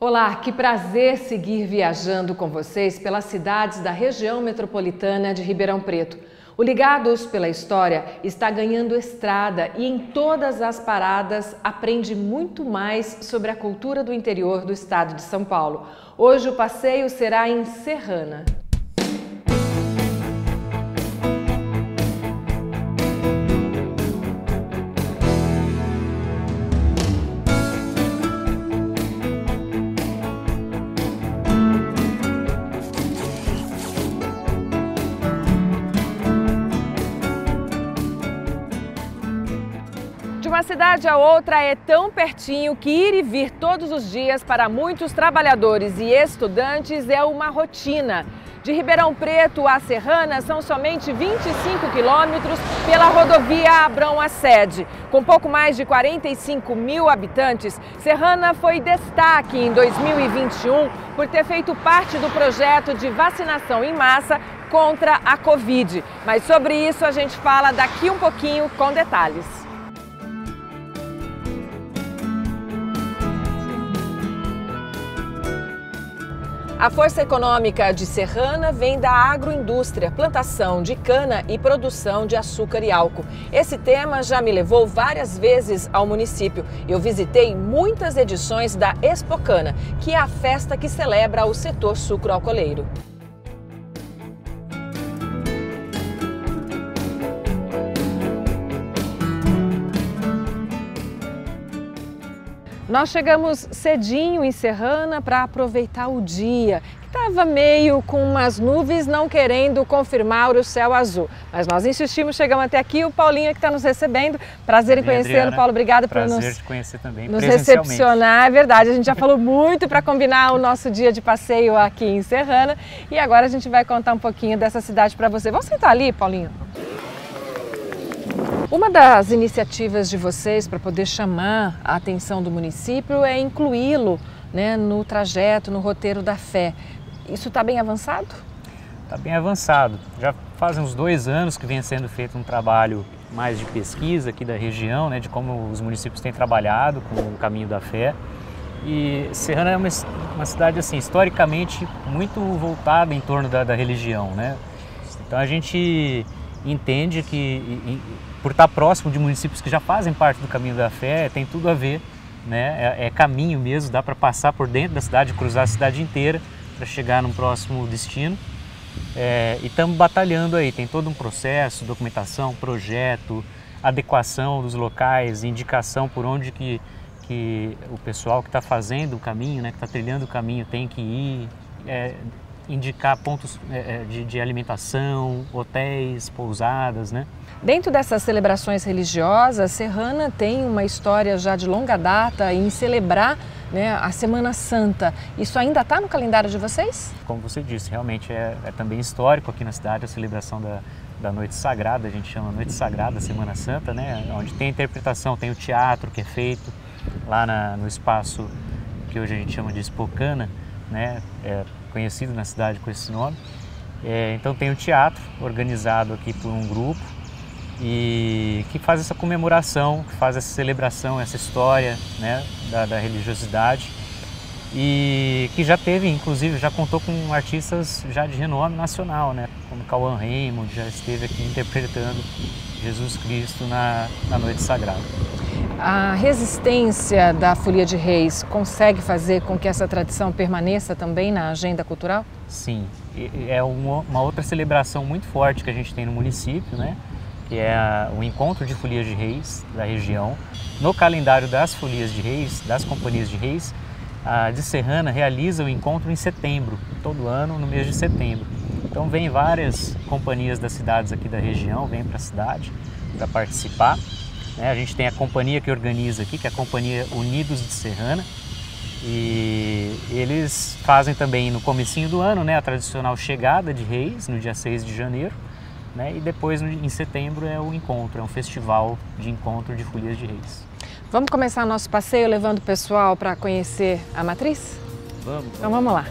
Olá, que prazer seguir viajando com vocês pelas cidades da região metropolitana de Ribeirão Preto. O Ligados pela História está ganhando estrada e em todas as paradas aprende muito mais sobre a cultura do interior do estado de São Paulo. Hoje o passeio será em Serrana. De uma cidade a outra é tão pertinho que ir e vir todos os dias para muitos trabalhadores e estudantes é uma rotina. De Ribeirão Preto a Serrana são somente 25 quilômetros pela rodovia Abrão à Sede. Com pouco mais de 45 mil habitantes, Serrana foi destaque em 2021 por ter feito parte do projeto de vacinação em massa contra a Covid. Mas sobre isso a gente fala daqui um pouquinho com detalhes. A força econômica de Serrana vem da agroindústria, plantação de cana e produção de açúcar e álcool. Esse tema já me levou várias vezes ao município. Eu visitei muitas edições da Expocana, que é a festa que celebra o setor sucro-alcooleiro. Nós chegamos cedinho em Serrana para aproveitar o dia. Estava meio com umas nuvens não querendo confirmar o céu azul. Mas nós insistimos, chegamos até aqui. O Paulinho que está nos recebendo. Prazer em conhecê-lo, Paulo. Obrigada por te conhecer também, nos recepcionar. É verdade, a gente já falou muito para combinar o nosso dia de passeio aqui em Serrana. E agora a gente vai contar um pouquinho dessa cidade para você. Vamos sentar ali, Paulinho? Uma das iniciativas de vocês para poder chamar a atenção do município é incluí-lo, né, no trajeto, no roteiro da fé. Isso está bem avançado? Está bem avançado. Já fazem uns 2 anos que vem sendo feito um trabalho mais de pesquisa aqui da região, né, de como os municípios têm trabalhado com o caminho da fé. E Serrana é uma cidade assim, historicamente muito voltada em torno da religião, né? Então a gente entende que por estar próximo de municípios que já fazem parte do caminho da fé, tem tudo a ver, né? É caminho mesmo, dá para passar por dentro da cidade, cruzar a cidade inteira para chegar num próximo destino. E estamos batalhando aí, tem todo um processo, documentação, projeto, adequação dos locais, indicação por onde que o pessoal que está fazendo o caminho, né, que está trilhando o caminho tem que ir, indicar pontos de alimentação, hotéis, pousadas, né? Dentro dessas celebrações religiosas, Serrana tem uma história já de longa data em celebrar, né, a Semana Santa. Isso ainda está no calendário de vocês? Como você disse, realmente é também histórico aqui na cidade a celebração da Noite Sagrada, a gente chama Noite Sagrada, Semana Santa, né? Onde tem a interpretação, tem o teatro que é feito lá no espaço que hoje a gente chama de Expocana, né? Conhecido na cidade com esse nome. Então tem o teatro organizado aqui por um grupo e que faz essa comemoração, que faz essa celebração, essa história, né, da religiosidade e que já teve, inclusive, já contou com artistas já de renome nacional, né, como Cauã Raymond, já esteve aqui interpretando Jesus Cristo na Noite Sagrada. A resistência da Folia de Reis consegue fazer com que essa tradição permaneça também na agenda cultural? Sim, é uma outra celebração muito forte que a gente tem no município, né? Que é o encontro de folias de reis da região. No calendário das folias de reis, das companhias de reis, a de Serrana realiza o encontro em setembro, todo ano no mês de setembro. Então vem várias companhias das cidades aqui da região, vêm para a cidade para participar. A gente tem a companhia que organiza aqui, que é a Companhia Unidos de Serrana, e eles fazem também no comecinho do ano, né, a tradicional chegada de reis, no dia 6 de janeiro, né, e depois em setembro é o encontro, é um festival de encontro de folias de reis. Vamos começar nosso passeio levando o pessoal para conhecer a matriz? Vamos. Então vamos lá.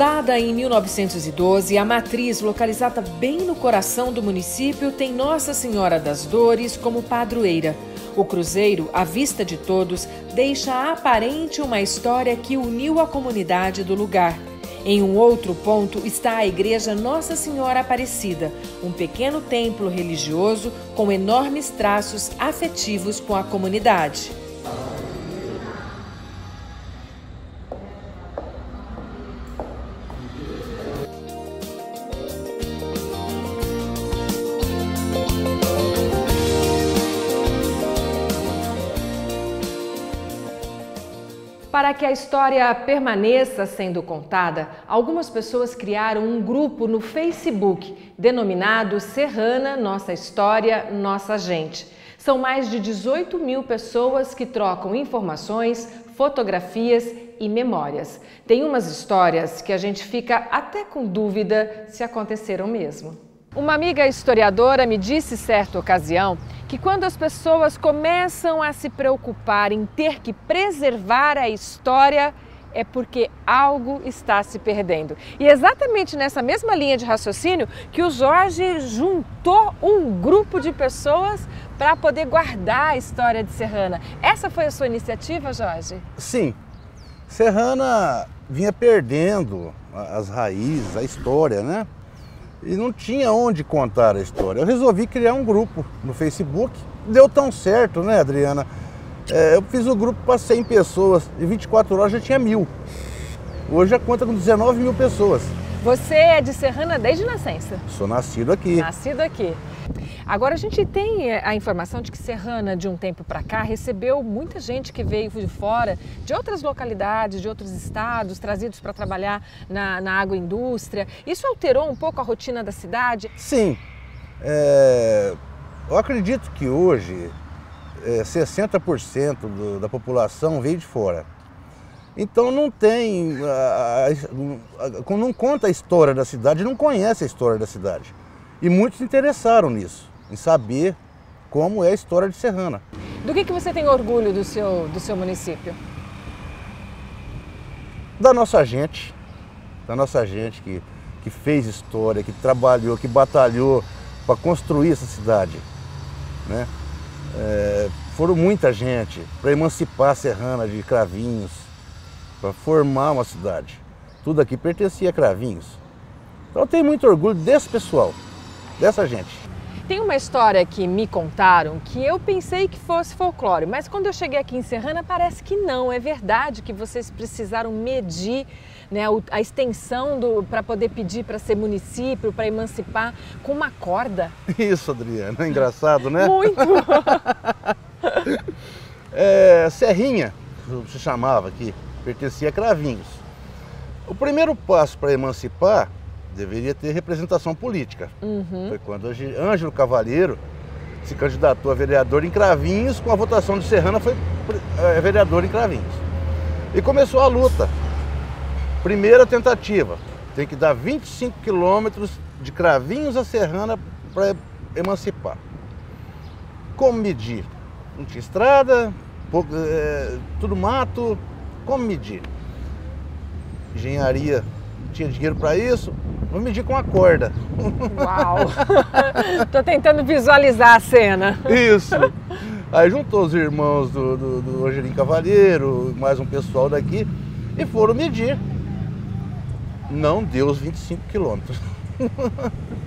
Fundada em 1912, a matriz, localizada bem no coração do município, tem Nossa Senhora das Dores como padroeira. O cruzeiro, à vista de todos, deixa aparente uma história que uniu a comunidade do lugar. Em um outro ponto está a Igreja Nossa Senhora Aparecida, um pequeno templo religioso com enormes traços afetivos com a comunidade. Para que a história permaneça sendo contada, algumas pessoas criaram um grupo no Facebook denominado Serrana Nossa História, Nossa Gente. São mais de 18 mil pessoas que trocam informações, fotografias e memórias. Tem umas histórias que a gente fica até com dúvida se aconteceram mesmo. Uma amiga historiadora me disse certa ocasião que quando as pessoas começam a se preocupar em ter que preservar a história, é porque algo está se perdendo. E exatamente nessa mesma linha de raciocínio que o Jorge juntou um grupo de pessoas para poder guardar a história de Serrana. Essa foi a sua iniciativa, Jorge? Sim. Serrana vinha perdendo as raízes, a história, né? E não tinha onde contar a história. Eu resolvi criar um grupo no Facebook. Deu tão certo, né, Adriana? Eu fiz o grupo para 100 pessoas. Em 24 horas já tinha 1000. Hoje já conta com 19 mil pessoas. Você é de Serrana desde nascença? Sou nascido aqui. Nascido aqui. Agora a gente tem a informação de que Serrana, de um tempo para cá, recebeu muita gente que veio de fora, de outras localidades, de outros estados, trazidos para trabalhar na agroindústria. Isso alterou um pouco a rotina da cidade? Sim. Eu acredito que hoje 60% da população veio de fora. Então não tem, não conta a história da cidade, não conhece a história da cidade. E muitos se interessaram nisso, em saber como é a história de Serrana. Do que você tem orgulho do seu município? Da nossa gente que fez história, que trabalhou, que batalhou para construir essa cidade, né? Foram muita gente para emancipar Serrana de Cravinhos, para formar uma cidade. Tudo aqui pertencia a Cravinhos. Então eu tenho muito orgulho desse pessoal, dessa gente. Tem uma história que me contaram que eu pensei que fosse folclore, mas quando eu cheguei aqui em Serrana parece que não. É verdade que vocês precisaram medir, né, a extensão para poder pedir para ser município, para emancipar, com uma corda? Isso, Adriana, é engraçado, né? Muito! Serrinha, se chamava aqui, pertencia a Cravinhos. O primeiro passo para emancipar deveria ter representação política. Foi quando Ângelo Cavalheiro se candidatou a vereador em Cravinhos, com a votação de Serrana foi vereador em Cravinhos. E começou a luta. Primeira tentativa, tem que dar 25 quilômetros de Cravinhos a Serrana para emancipar. Como medir? Não tinha estrada, tudo mato, como medir? Engenharia não tinha dinheiro para isso, vou medir com a corda. Uau! Tô tentando visualizar a cena. Isso! Aí juntou os irmãos do Angelim Cavalheiro, mais um pessoal daqui, e foram medir. Não deu os 25 quilômetros.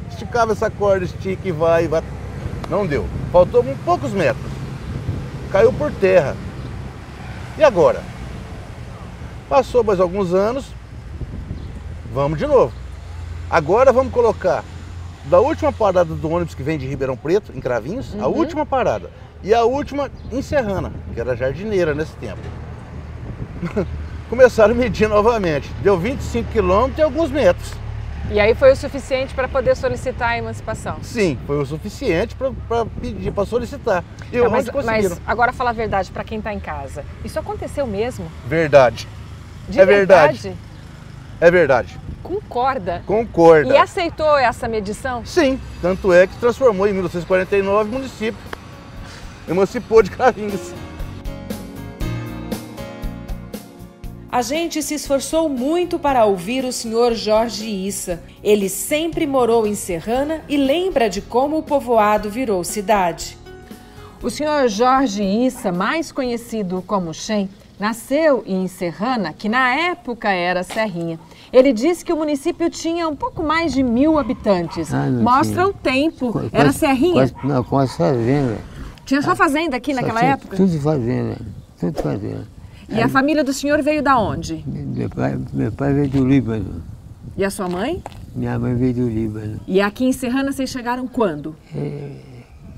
Esticava essa corda, estica e vai. Não deu. Faltou poucos metros. Caiu por terra. E agora? Passou mais alguns anos. Vamos de novo. Agora vamos colocar da última parada do ônibus que vem de Ribeirão Preto, em Cravinhos, a última parada. E a última em Serrana, que era jardineira nesse tempo. Começaram a medir novamente. Deu 25 quilômetros e alguns metros. E aí foi o suficiente para poder solicitar a emancipação? Sim, foi o suficiente para pedir, para solicitar. E Não, onde conseguiram. Mas agora fala a verdade para quem está em casa. Isso aconteceu mesmo? Verdade. De verdade? É verdade. Concorda? Concorda. E aceitou essa medição? Sim, tanto é que transformou em 1949 o município. Emancipou de Cravinhos. A gente se esforçou muito para ouvir o senhor Jorge Issa. Ele sempre morou em Serrana e lembra de como o povoado virou cidade. O senhor Jorge Issa, mais conhecido como Xen, nasceu em Serrana, que na época era Serrinha. Ele disse que o município tinha um pouco mais de 1000 habitantes. Mostra tinha. O tempo. Era Serrinha? Com as fazendas. Tinha só fazenda aqui naquela época? Tudo fazenda, tudo fazenda. E a família do senhor veio da onde? Meu pai veio do Líbano. E a sua mãe? Minha mãe veio do Líbano. E aqui em Serrana vocês chegaram quando?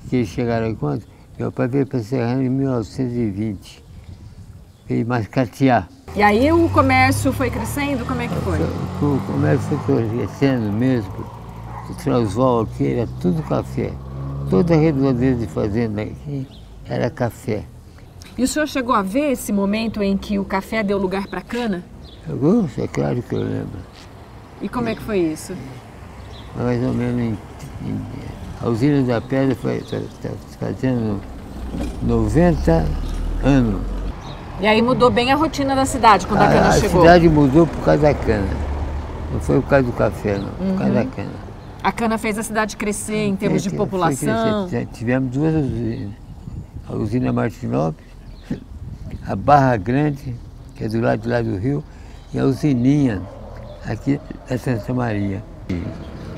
Vocês chegaram quando? Meu pai veio para Serrana em 1920. Veio mascatear. E aí o comércio foi crescendo? Como é que foi? O comércio foi crescendo mesmo. O Transvaal aqui era tudo café. Toda a redondeza de fazenda aqui era café. E o senhor chegou a ver esse momento em que o café deu lugar para a cana? É claro que eu lembro. E como é que foi isso? Mais ou menos a usina da pedra está fazendo 90 anos. E aí mudou bem a rotina da cidade quando a cana chegou? A cidade mudou por causa da cana. Não foi por causa do café, não. Por causa da cana. A cana fez a cidade crescer em termos de população? Tivemos duas usinas. A usina Martinópolis, a Barra Grande, que é do lado de lá do rio, e a usininha aqui da Santa Maria.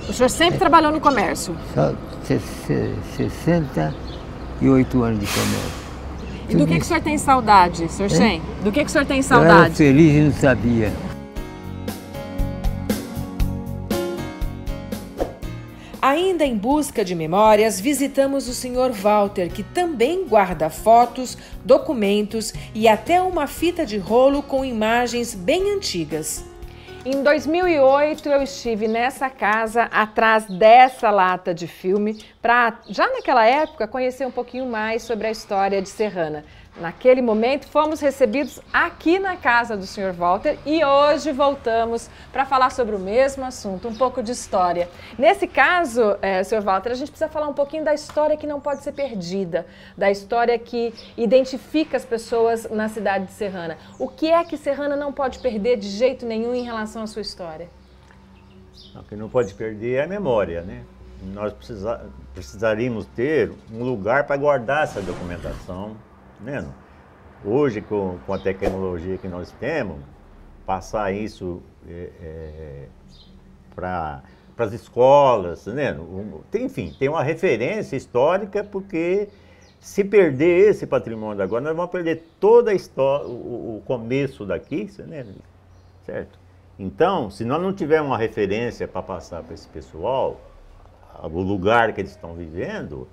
O senhor sempre trabalhou no comércio? Só 68 anos de comércio. E do que o senhor tem saudade, senhor Xen? Do que o senhor tem saudade? Eu era feliz e não sabia. Ainda em busca de memórias, visitamos o senhor Walter, que também guarda fotos, documentos e até uma fita de rolo com imagens bem antigas. Em 2008, eu estive nessa casa, atrás dessa lata de filme, para, já naquela época, conhecer um pouquinho mais sobre a história de Serrana. Naquele momento, fomos recebidos aqui na casa do Sr. Walter e hoje voltamos para falar sobre o mesmo assunto, um pouco de história. Nesse caso, Sr. Walter, a gente precisa falar um pouquinho da história que não pode ser perdida, da história que identifica as pessoas na cidade de Serrana. O que é que Serrana não pode perder de jeito nenhum em relação à sua história? O que não pode perder é a memória, né? Nós precisaríamos ter um lugar para guardar essa documentação. Hoje, com a tecnologia que nós temos, passar isso para as escolas, enfim, tem uma referência histórica, porque se perder esse patrimônio agora, nós vamos perder toda a história, o começo daqui, certo? Então, se nós não tivermos uma referência para passar para esse pessoal, o lugar que eles estão vivendo,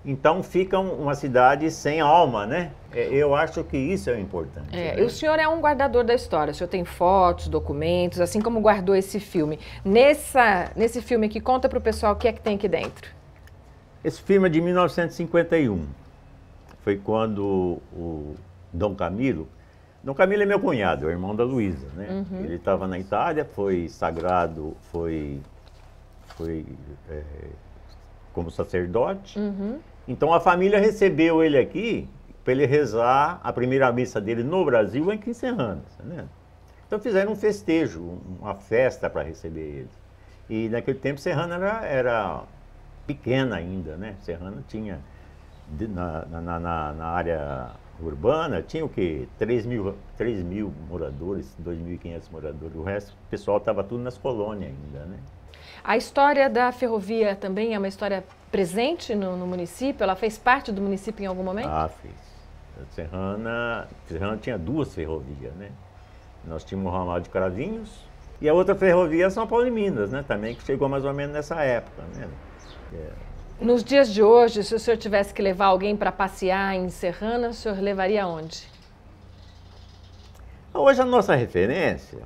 então fica uma cidade sem alma, né? Eu acho que isso é o importante. E o senhor é um guardador da história, o senhor tem fotos, documentos, assim como guardou esse filme. Nesse filme aqui, conta para o pessoal o que é que tem aqui dentro. Esse filme é de 1951. Foi quando o Dom Camilo é meu cunhado, é o irmão da Luísa, né? Ele estava na Itália, foi sagrado, foi como sacerdote. Então a família recebeu ele aqui para ele rezar a primeira missa dele no Brasil, aqui em Serrana. Então fizeram um festejo, uma festa para receber ele. E naquele tempo Serrana era pequena ainda, né? Serrana tinha, na área urbana, tinha o quê? 3 mil moradores, 2.500 moradores. O resto, o pessoal estava tudo nas colônias ainda, né? A história da ferrovia também é uma história presente no município? Ela fez parte do município em algum momento? Fez. Serrana tinha 2 ferrovias, né? Nós tínhamos o ramal de Cravinhos e a outra ferrovia São Paulo e Minas, né? Também, que chegou mais ou menos nessa época, né? Nos dias de hoje, se o senhor tivesse que levar alguém para passear em Serrana, o senhor levaria aonde? Hoje a nossa referência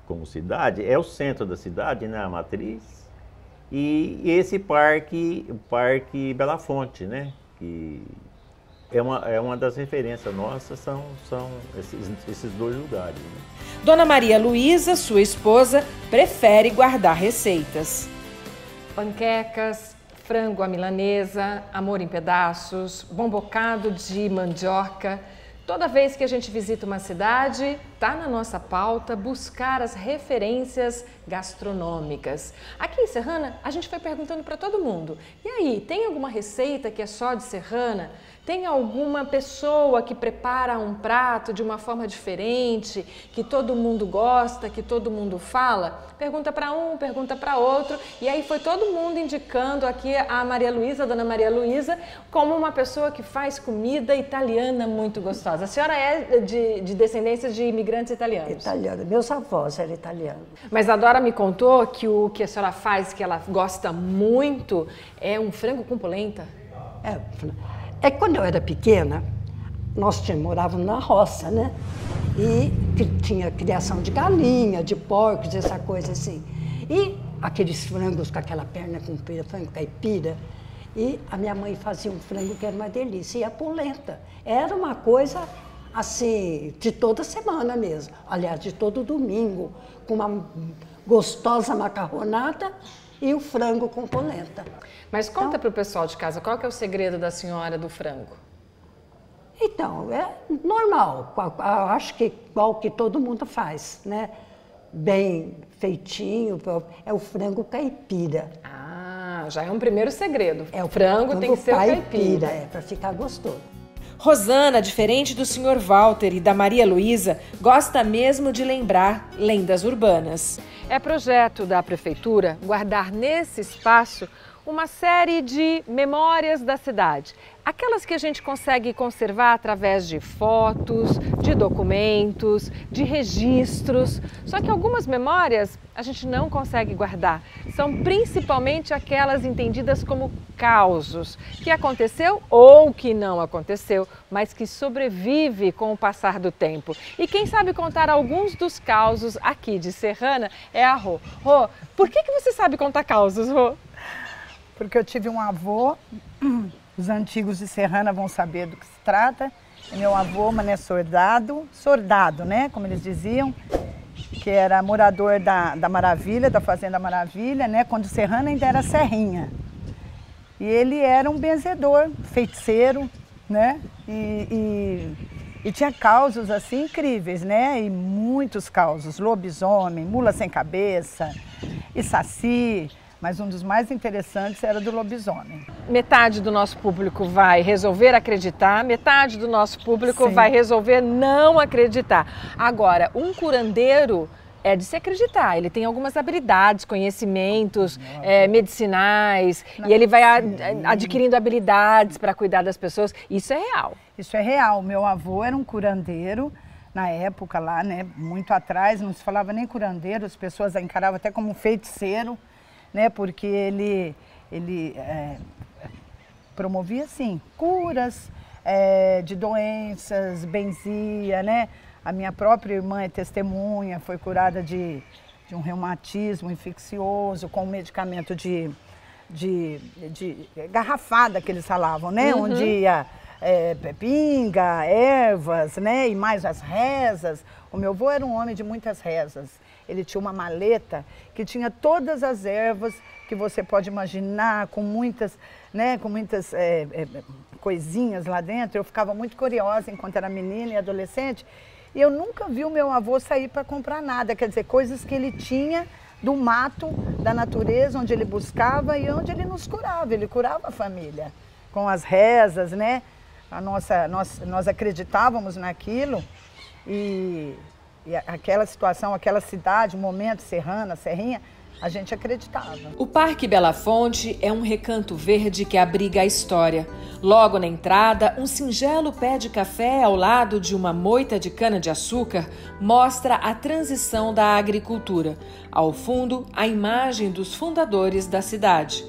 como cidade é o centro da cidade, né? A matriz, e esse parque, o Parque Bela Fonte, né? Que é uma das referências nossas, são esses 2 lugares, né? Dona Maria Luísa, sua esposa, prefere guardar receitas. Panquecas, frango à milanesa, amor em pedaços, bom bocado de mandioca, Toda vez que a gente visita uma cidade, tá na nossa pauta buscar as referências gastronômicas. Aqui em Serrana, a gente foi perguntando para todo mundo. E aí, tem alguma receita que é só de Serrana? Tem alguma pessoa que prepara um prato de uma forma diferente, que todo mundo gosta, que todo mundo fala? Pergunta para um, pergunta para outro. E aí foi todo mundo indicando aqui a Maria Luísa, a Dona Maria Luísa, como uma pessoa que faz comida italiana muito gostosa. A senhora é de descendência de imigrantes italianos? Italiana. Meus avós eram italianos. Mas a Dora me contou que o que a senhora faz, que ela gosta muito, é um frango com polenta. É que quando eu era pequena, nós morávamos na roça, né? E tinha criação de galinha, de porcos, essa coisa assim. E aqueles frangos com aquela perna comprida, frango caipira. E a minha mãe fazia um frango que era uma delícia. E a polenta era uma coisa assim, de toda semana mesmo. Aliás, de todo domingo, com uma gostosa macarronada e o frango com polenta. Mas conta para o pessoal de casa, qual que é o segredo da senhora do frango? Então, é normal, acho que igual que todo mundo faz, né? Bem feitinho, é o frango caipira. Ah, já é um primeiro segredo. É o frango tem que ser caipira. Para ficar gostoso. Rosana, diferente do Sr. Walter e da Maria Luísa, gosta mesmo de lembrar lendas urbanas. É projeto da Prefeitura guardar nesse espaço uma série de memórias da cidade. Aquelas que a gente consegue conservar através de fotos, de documentos, de registros. Só que algumas memórias a gente não consegue guardar. São principalmente aquelas entendidas como causos, que aconteceu ou que não aconteceu, mas que sobrevive com o passar do tempo. E quem sabe contar alguns dos causos aqui de Serrana é a Rô. Rô, por que você sabe contar causos, Rô? Porque eu tive um avô, os antigos de Serrana vão saber do que se trata. Meu avô, Mané Sordado, né, como eles diziam, que era morador da Maravilha, da Fazenda Maravilha, né, quando Serrana ainda era Serrinha. E ele era um benzedor, feiticeiro, né, e tinha causos assim incríveis, né, e muitos causos, lobisomem, mula sem cabeça, e saci. Mas um dos mais interessantes era do lobisomem. Metade do nosso público vai resolver acreditar, metade do nosso público vai resolver não acreditar. Agora, um curandeiro é de se acreditar, ele tem algumas habilidades, conhecimentos medicinais, e ele vai adquirindo habilidades para cuidar das pessoas. Isso é real. Isso é real. Meu avô era um curandeiro. Na época lá, né, muito atrás, não se falava nem curandeiro, as pessoas a encaravam até como feiticeiro. Né, porque ele promovia, assim, curas de doenças, benzia, né? A minha própria irmã é testemunha, foi curada de um reumatismo infeccioso com um medicamento de garrafada que eles falavam, né? Uhum. Onde ia pinga, ervas, né? E mais as rezas. O meu avô era um homem de muitas rezas. Ele tinha uma maleta que tinha todas as ervas que você pode imaginar, com muitas, né, coisinhas lá dentro. Eu ficava muito curiosa enquanto era menina e adolescente. E eu nunca vi o meu avô sair para comprar nada. Quer dizer, coisas que ele tinha do mato, da natureza, onde ele buscava e onde ele nos curava. Ele curava a família com as rezas, né? Nós acreditávamos naquilo e aquela situação, aquela cidade, o momento, Serrana, Serrinha, a gente acreditava. O Parque Bela Fonte é um recanto verde que abriga a história. Logo na entrada, um singelo pé de café ao lado de uma moita de cana-de-açúcar mostra a transição da agricultura. Ao fundo, a imagem dos fundadores da cidade.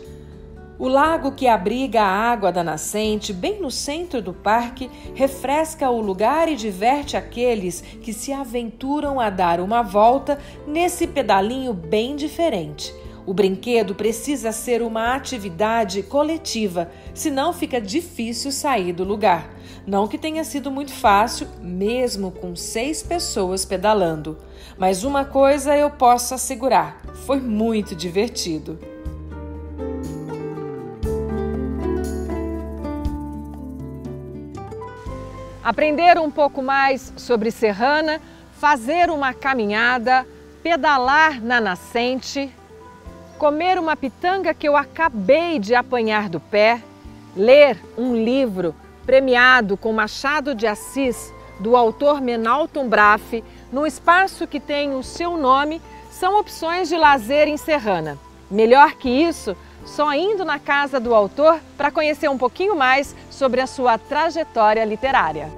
O lago que abriga a água da nascente, bem no centro do parque, refresca o lugar e diverte aqueles que se aventuram a dar uma volta nesse pedalinho bem diferente. O brinquedo precisa ser uma atividade coletiva, senão fica difícil sair do lugar. Não que tenha sido muito fácil, mesmo com 6 pessoas pedalando. Mas uma coisa eu posso assegurar, foi muito divertido. Aprender um pouco mais sobre Serrana, fazer uma caminhada, pedalar na nascente, comer uma pitanga que eu acabei de apanhar do pé, ler um livro premiado com Machado de Assis, do autor Menalton Braff, num espaço que tem o seu nome, são opções de lazer em Serrana. Melhor que isso, só indo na casa do autor para conhecer um pouquinho mais sobre a sua trajetória literária.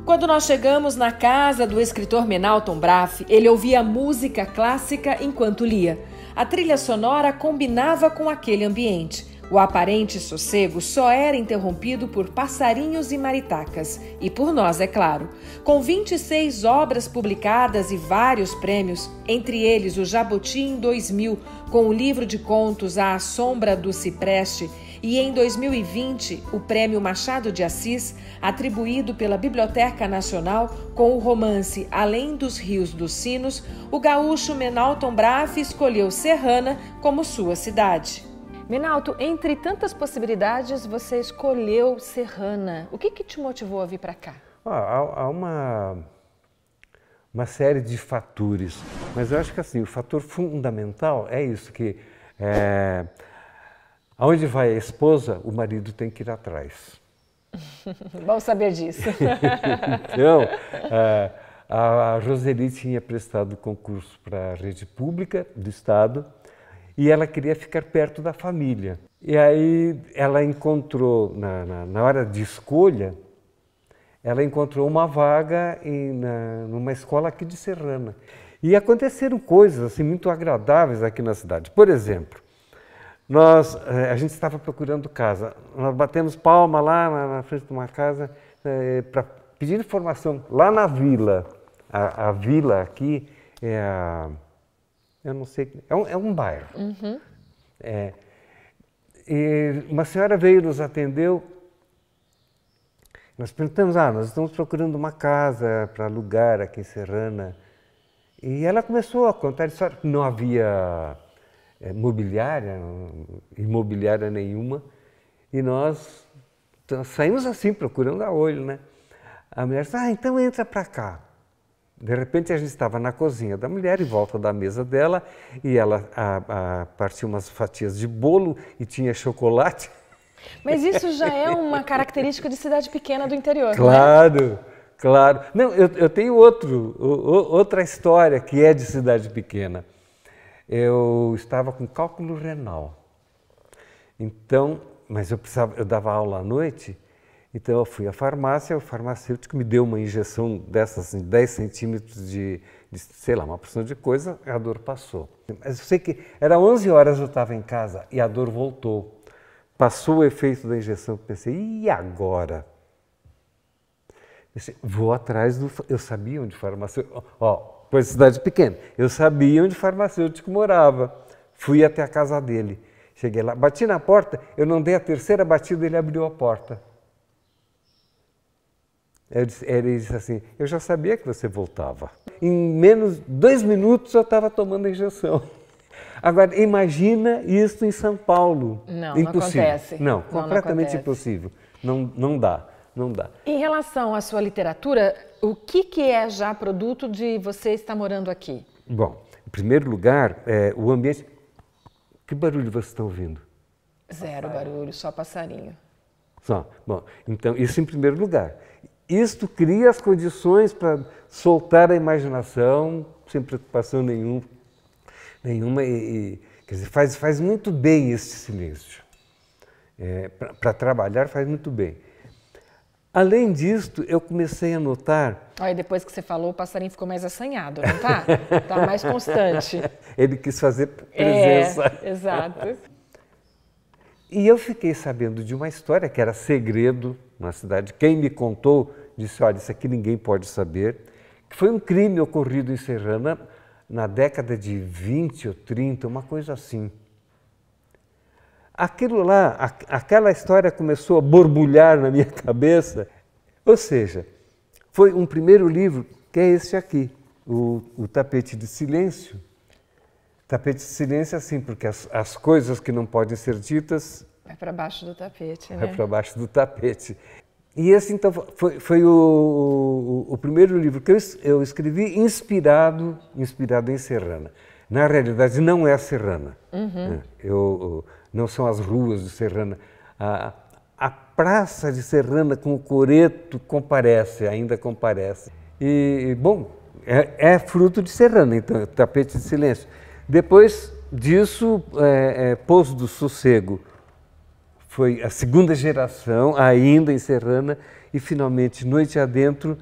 Quando nós chegamos na casa do escritor Menalton Braff, ele ouvia música clássica enquanto lia. A trilha sonora combinava com aquele ambiente. O aparente sossego só era interrompido por passarinhos e maritacas. E por nós, é claro. Com 26 obras publicadas e vários prêmios, entre eles o Jabuti em 2000, com o livro de contos À Sombra do Cipreste, e em 2020, o Prêmio Machado de Assis, atribuído pela Biblioteca Nacional com o romance Além dos Rios dos Sinos, o gaúcho Menalton Braff escolheu Serrana como sua cidade. Menalton, entre tantas possibilidades, você escolheu Serrana. O que te motivou a vir para cá? Há uma série de fatores, mas eu acho que assim, o fator fundamental é isso, que aonde vai a esposa, o marido tem que ir atrás. Bom saber disso. Então, a Roseli tinha prestado concurso para a rede pública do Estado e ela queria ficar perto da família. E aí ela encontrou, na hora de escolha, ela encontrou uma vaga numa escola aqui de Serrana. E aconteceram coisas assim, muito agradáveis aqui na cidade. Por exemplo, a gente estava procurando casa. Nós batemos palma lá na frente de uma casa para pedir informação. Lá na vila, a vila aqui eu não sei, é um bairro. Uhum. E uma senhora veio, nos atendeu. Nós perguntamos, nós estamos procurando uma casa para alugar aqui em Serrana. E ela começou a contar a história. Não havia imobiliária nenhuma, e nós saímos assim, procurando a olho, né? A mulher disse, então entra para cá. De repente a gente estava na cozinha da mulher, em volta da mesa dela, e ela partiu umas fatias de bolo e tinha chocolate. Mas isso já é uma característica de cidade pequena do interior, claro, não é? Claro. Não, eu tenho outra história que é de cidade pequena. Eu estava com cálculo renal, então, mas eu dava aula à noite, então eu fui à farmácia, o farmacêutico me deu uma injeção dessas, assim, 10 centímetros de, sei lá, uma porção de coisa, a dor passou. Mas eu sei que era 11 horas, eu estava em casa e a dor voltou. Passou o efeito da injeção, eu pensei, e agora? Pensei, vou atrás eu sabia onde farmacêutico, pois cidade pequena, eu sabia onde o farmacêutico morava. Fui até a casa dele. Cheguei lá, bati na porta, eu não dei a terceira batida, ele abriu a porta. Ele disse assim, eu já sabia que você voltava. Em menos 2 minutos eu estava tomando a injeção. Agora, imagina isso em São Paulo. Não, impossível. Não acontece. Não, completamente impossível. Não dá. Em relação à sua literatura, o que é já produto de você estar morando aqui? Bom, em primeiro lugar, o ambiente... Que barulho você está ouvindo? Zero barulho, só passarinho. Só. Bom, então, isso em primeiro lugar. Isto cria as condições para soltar a imaginação, sem preocupação nenhuma. Quer dizer, faz muito bem esse silêncio. Para trabalhar faz muito bem. Além disso, eu comecei a notar... Olha, depois que você falou, o passarinho ficou mais assanhado, não tá? Tá mais constante. Ele quis fazer presença. Exato. E eu fiquei sabendo de uma história que era segredo na cidade. Quem me contou disse, olha, isso aqui ninguém pode saber. Que foi um crime ocorrido em Serrana na década de 20 ou 30, uma coisa assim. aquilo lá, aquela história começou a borbulhar na minha cabeça. Ou seja, foi um primeiro livro, que é este aqui, o Tapete de Silêncio. Tapete de silêncio assim, porque as coisas que não podem ser ditas... Vai para baixo do tapete, né? Vai para baixo do tapete. E esse, então, foi o primeiro livro que eu escrevi inspirado em Serrana. Na realidade, não é a Serrana. Né? Não são as ruas de Serrana. A praça de Serrana com o coreto ainda comparece. E, bom, é fruto de Serrana, então, Tapete de Silêncio. Depois disso, Pouso do Sossego foi a segunda geração, ainda em Serrana, e finalmente Noite Adentro,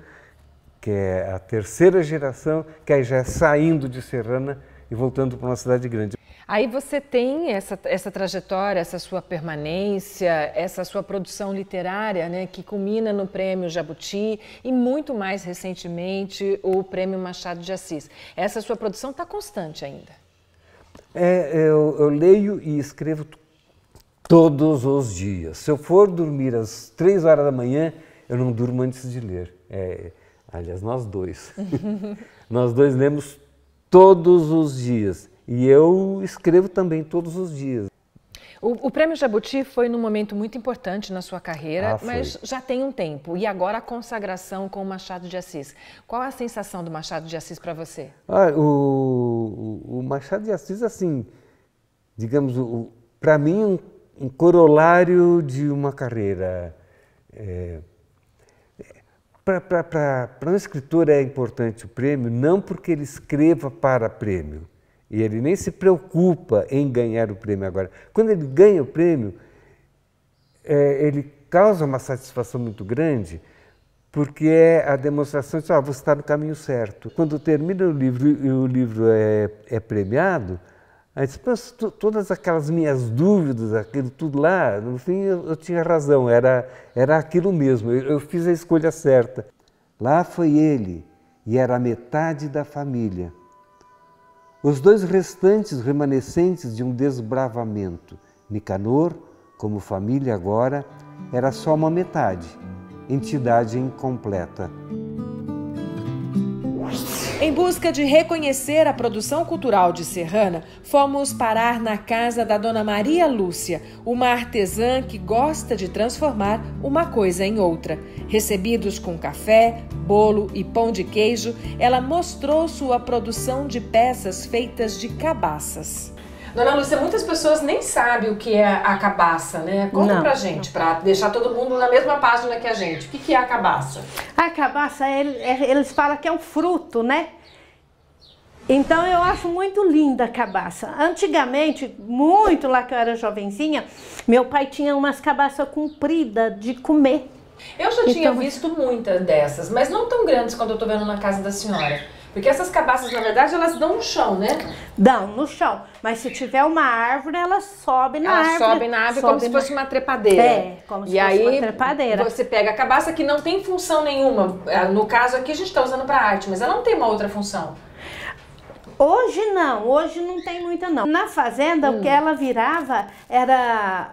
que é a terceira geração, que aí já é saindo de Serrana e voltando para uma cidade grande. Aí você tem essa trajetória, essa sua permanência, essa sua produção literária, né, que culmina no Prêmio Jabuti e muito mais recentemente o Prêmio Machado de Assis. Essa sua produção está constante ainda? Eu leio e escrevo todos os dias. Se eu for dormir às 3 horas da manhã, eu não durmo antes de ler. Aliás, nós dois. Nós dois lemos todos os dias. E eu escrevo também todos os dias. O Prêmio Jabuti foi num momento muito importante na sua carreira, mas já tem um tempo. E agora a consagração com o Machado de Assis. Qual é a sensação do Machado de Assis para você? O Machado de Assis, assim, digamos, para mim, um corolário de uma carreira. Para um escritor é importante o prêmio, não porque ele escreva para prêmio. E ele nem se preocupa em ganhar o prêmio agora. Quando ele ganha o prêmio, ele causa uma satisfação muito grande, porque é a demonstração de que você está no caminho certo. Quando termina o livro e o livro é premiado, aí diz, todas aquelas minhas dúvidas, aquilo tudo lá, no fim eu tinha razão, era aquilo mesmo, eu fiz a escolha certa. Lá foi ele, e era a metade da família. Os dois restantes remanescentes de um desbravamento. Nicanor, como família agora, era só uma metade, entidade incompleta. Em busca de reconhecer a produção cultural de Serrana, fomos parar na casa da Dona Maria Lúcia, uma artesã que gosta de transformar uma coisa em outra. Recebidos com café, bolo e pão de queijo, ela mostrou sua produção de peças feitas de cabaças. Dona Lúcia, muitas pessoas nem sabem o que é a cabaça, né? Conta pra gente, pra deixar todo mundo na mesma página que a gente. O que é a cabaça? A cabaça, eles falam que é um fruto, né? Então eu acho muito linda a cabaça. Antigamente, muito lá que eu era jovenzinha, meu pai tinha umas cabaças compridas de comer. Eu já tinha visto muitas dessas, mas não tão grandes quanto eu tô vendo na casa da senhora. Porque essas cabaças, na verdade, elas dão no chão, né? Dão no chão. Mas se tiver uma árvore, ela sobe na árvore. Ela sobe na árvore como se fosse uma trepadeira. Como se fosse uma trepadeira. Você pega a cabaça que não tem função nenhuma. No caso aqui, a gente está usando para arte, mas ela não tem uma outra função. Hoje não tem muita não. Na fazenda, o que ela virava era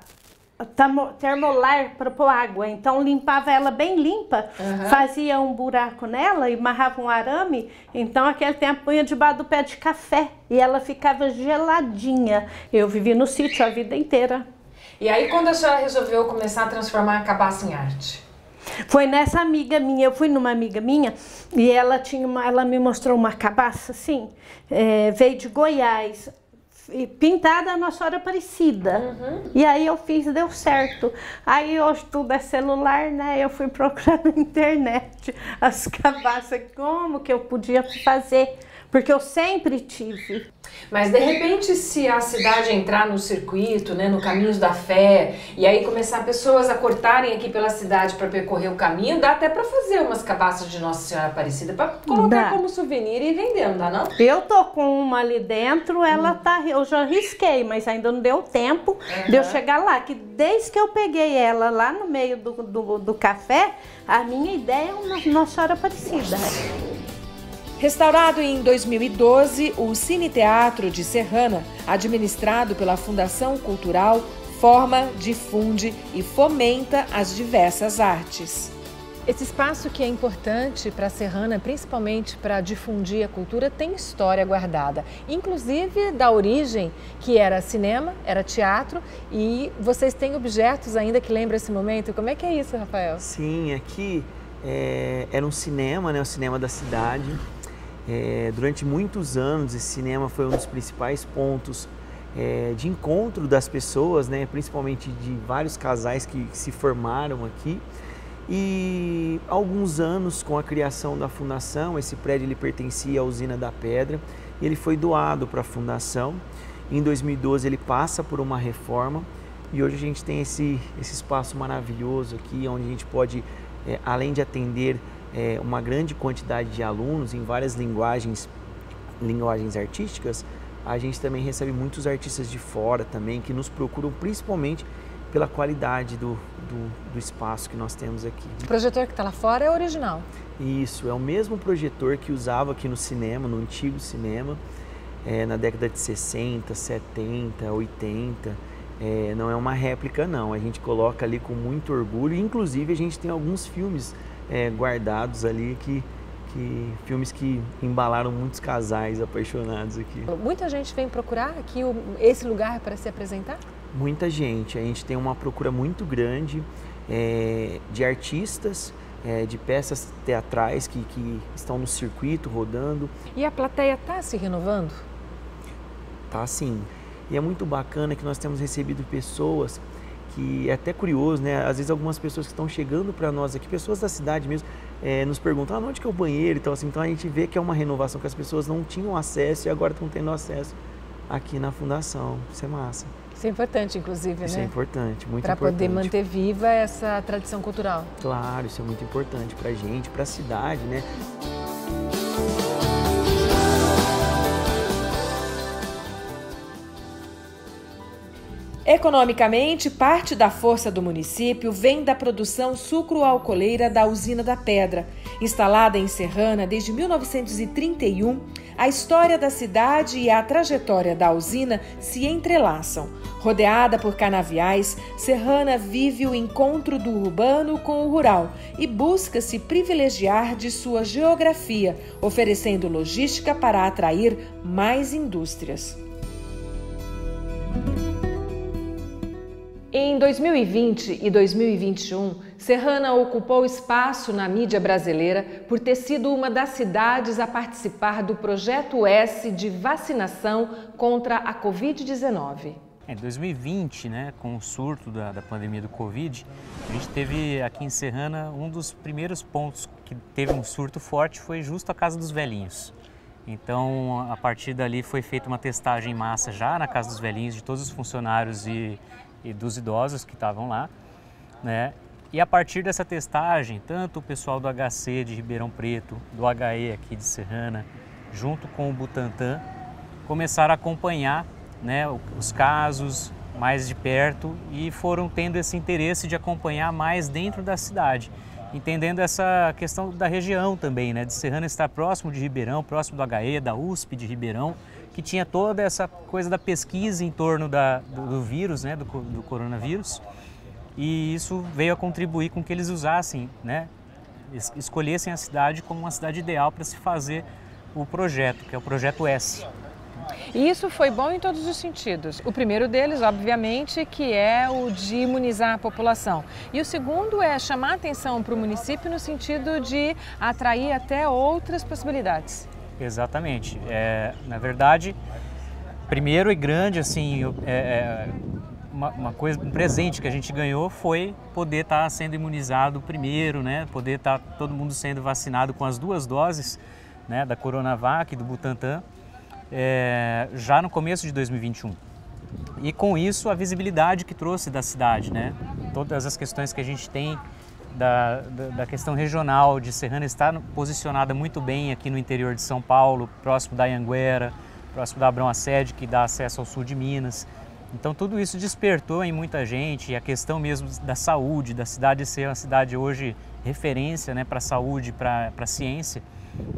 termolar para pôr água, então limpava ela bem limpa, fazia um buraco nela e amarrava um arame, então aquele tempo punha debaixo do pé de café e ela ficava geladinha. Eu vivi no sítio a vida inteira. E aí quando a senhora resolveu começar a transformar a cabaça em arte? Foi nessa amiga minha, eu fui numa amiga minha e ela me mostrou uma cabaça assim, veio de Goiás, pintada Nossa Senhora Aparecida. E aí eu fiz, deu certo. Aí hoje tudo é celular, né? Eu fui procurar na internet as cabaças, como que eu podia fazer, porque eu sempre tive. Mas de repente, se a cidade entrar no circuito, né, no Caminhos da Fé, e aí começar pessoas a cortarem aqui pela cidade para percorrer o caminho, dá até para fazer umas cabaças de Nossa Senhora Aparecida para colocar como souvenir e ir vendendo, dá não? Eu tô com uma ali dentro, ela tá, eu já risquei, mas ainda não deu tempo de eu chegar lá, que desde que eu peguei ela lá no meio do café, a minha ideia é uma Nossa Senhora Aparecida. Restaurado em 2012, o Cine Teatro de Serrana, administrado pela Fundação Cultural informa, difunde e fomenta as diversas artes. Esse espaço que é importante para a Serrana, principalmente para difundir a cultura, tem história guardada, inclusive da origem, que era cinema, era teatro, e vocês têm objetos ainda que lembram esse momento. Como é que é isso, Rafael? Sim, aqui era um cinema, né, o cinema da cidade. Durante muitos anos, esse cinema foi um dos principais pontos de encontro das pessoas, né, principalmente de vários casais que se formaram aqui. E há alguns anos, com a criação da fundação, esse prédio ele pertencia à Usina da Pedra e ele foi doado para a fundação. Em 2012 ele passa por uma reforma e hoje a gente tem esse espaço maravilhoso aqui, onde a gente pode, além de atender uma grande quantidade de alunos em várias linguagens artísticas, a gente também recebe muitos artistas de fora também que nos procuram principalmente pela qualidade do espaço que nós temos aqui. O projetor que está lá fora é original? Isso, é o mesmo projetor que usava aqui no cinema, no antigo cinema, na década de 60, 70, 80. Não é uma réplica não, a gente coloca ali com muito orgulho, inclusive a gente tem alguns filmes guardados ali filmes que embalaram muitos casais apaixonados aqui. Muita gente vem procurar aqui esse lugar para se apresentar? Muita gente, a gente tem uma procura muito grande de artistas, de peças teatrais que estão no circuito rodando. E a plateia está se renovando? Tá sim, e é muito bacana que nós temos recebido pessoas que é até curioso, né? Às vezes algumas pessoas que estão chegando para nós aqui, pessoas da cidade mesmo, nos perguntam onde que é o banheiro e tal, assim. Então a gente vê que é uma renovação, que as pessoas não tinham acesso e agora estão tendo acesso aqui na fundação. Isso é massa. Isso é importante, inclusive, Isso né? é importante, muito importante. Para poder manter viva essa tradição cultural. Claro, isso é muito importante para a gente, para a cidade, né? Economicamente, parte da força do município vem da produção sucroalcooleira da Usina da Pedra. Instalada em Serrana desde 1931, a história da cidade e a trajetória da usina se entrelaçam. Rodeada por canaviais, Serrana vive o encontro do urbano com o rural e busca se privilegiar de sua geografia, oferecendo logística para atrair mais indústrias. Em 2020 e 2021, Serrana ocupou espaço na mídia brasileira por ter sido uma das cidades a participar do Projeto S de vacinação contra a Covid-19. Em 2020, né, com o surto da pandemia do Covid, a gente teve aqui em Serrana um dos primeiros pontos que teve um surto forte foi justo a Casa dos Velhinhos. Então, a partir dali foi feita uma testagem em massa já na Casa dos Velhinhos de todos os funcionários e dos idosos que estavam lá, né? E a partir dessa testagem, tanto o pessoal do HC de Ribeirão Preto, do HE aqui de Serrana, junto com o Butantan, começaram a acompanhar, né, os casos mais de perto e foram tendo esse interesse de acompanhar mais dentro da cidade, entendendo essa questão da região também, né, de Serrana estar próximo de Ribeirão, próximo do HE, da USP de Ribeirão, que tinha toda essa coisa da pesquisa em torno do vírus, né, do coronavírus, e isso veio a contribuir com que eles usassem, né, escolhessem a cidade como uma cidade ideal para se fazer o projeto, que é o Projeto S. E isso foi bom em todos os sentidos. O primeiro deles, obviamente, que é o de imunizar a população. E o segundo é chamar a atenção para o município no sentido de atrair até outras possibilidades. Exatamente. Na verdade, primeiro e grande, assim, um presente que a gente ganhou foi poder estar sendo imunizado primeiro, né? Poder estar todo mundo sendo vacinado com as 2 doses, né, da Coronavac e do Butantan, já no começo de 2021. E com isso a visibilidade que trouxe da cidade, né? Todas as questões que a gente tem da questão regional de Serrana estar posicionada muito bem aqui no interior de São Paulo, próximo da Anhanguera, próximo da Abrão Assede, que dá acesso ao sul de Minas. Então tudo isso despertou em muita gente, e a questão mesmo da saúde, da cidade ser uma cidade hoje referência, né, para a saúde, para a ciência,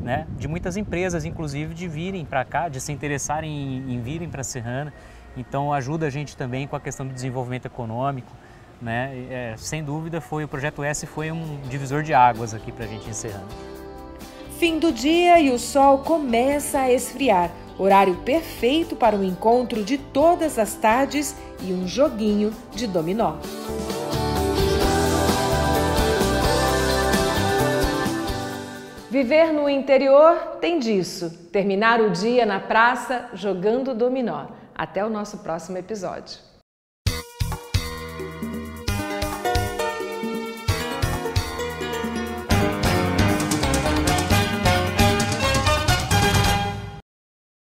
né, de muitas empresas inclusive de virem para cá, de se interessarem em virem para Serrana. então ajuda a gente também com a questão do desenvolvimento econômico, né? Sem dúvida o Projeto S foi um divisor de águas aqui para a gente encerrando. Fim do dia e o sol começa a esfriar. Horário perfeito para um encontro de todas as tardes e um joguinho de dominó. Viver no interior tem disso. Terminar o dia na praça jogando dominó. Até o nosso próximo episódio.